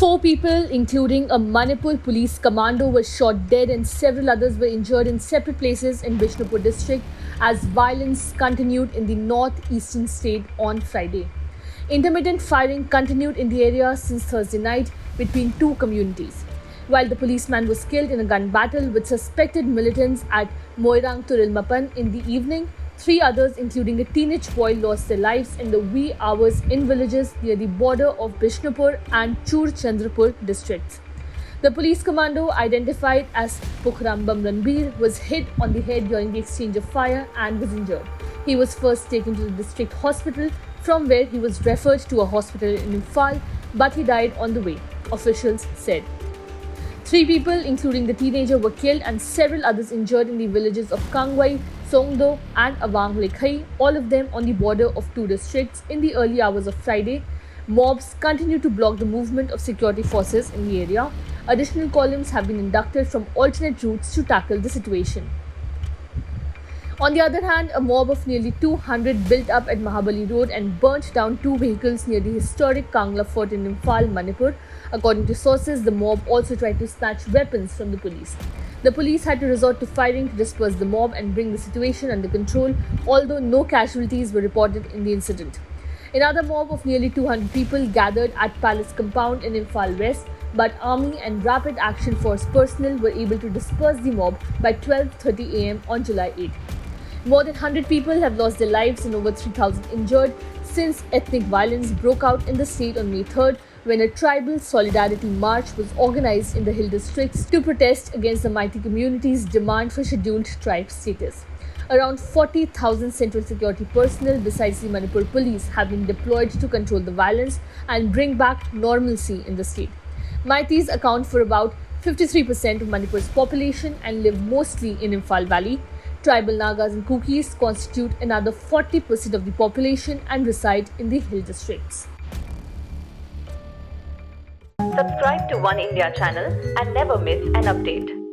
4 people, including a Manipur police commando, were shot dead and several others were injured in separate places in Bishnupur district as violence continued in the northeastern state on Friday. Intermittent firing continued in the area since Thursday night between two communities. While the policeman was killed in a gun battle with suspected militants at Moirang Turilmapan in the evening, 3 others, including a teenage boy, lost their lives in the wee hours in villages near the border of Bishnupur and Churchandrapur districts. The police commando, identified as Pukhrambam Ranbir, was hit on the head during the exchange of fire and was injured. He was first taken to the district hospital, from where he was referred to a hospital in Imphal, but he died on the way, officials said. 3 people, including the teenager, were killed and several others injured in the villages of Kangwai, Songdo and Awang Lekhai, all of them on the border of 2 districts in the early hours of Friday. Mobs continue to block the movement of security forces in the area. Additional columns have been inducted from alternate routes to tackle the situation. On the other hand, a mob of nearly 200 built up at Mahabali Road and burnt down 2 vehicles near the historic Kangla Fort in Imphal, Manipur. According to sources, the mob also tried to snatch weapons from the police. The police had to resort to firing to disperse the mob and bring the situation under control, although no casualties were reported in the incident. Another mob of nearly 200 people gathered at Palace Compound in Imphal West, but Army and Rapid Action Force personnel were able to disperse the mob by 12:30 am on July 8. More than 100 people have lost their lives and over 3,000 injured since ethnic violence broke out in the state on May 3rd, when a tribal solidarity march was organized in the hill districts to protest against the Meitei community's demand for scheduled tribe status. Around 40,000 central security personnel besides the Manipur police have been deployed to control the violence and bring back normalcy in the state. Meiteis account for about 53% of Manipur's population and live mostly in Imphal Valley. Tribal Nagas and Kukis constitute another 40% of the population and reside in the hill districts. Subscribe to One India channel and never miss an update.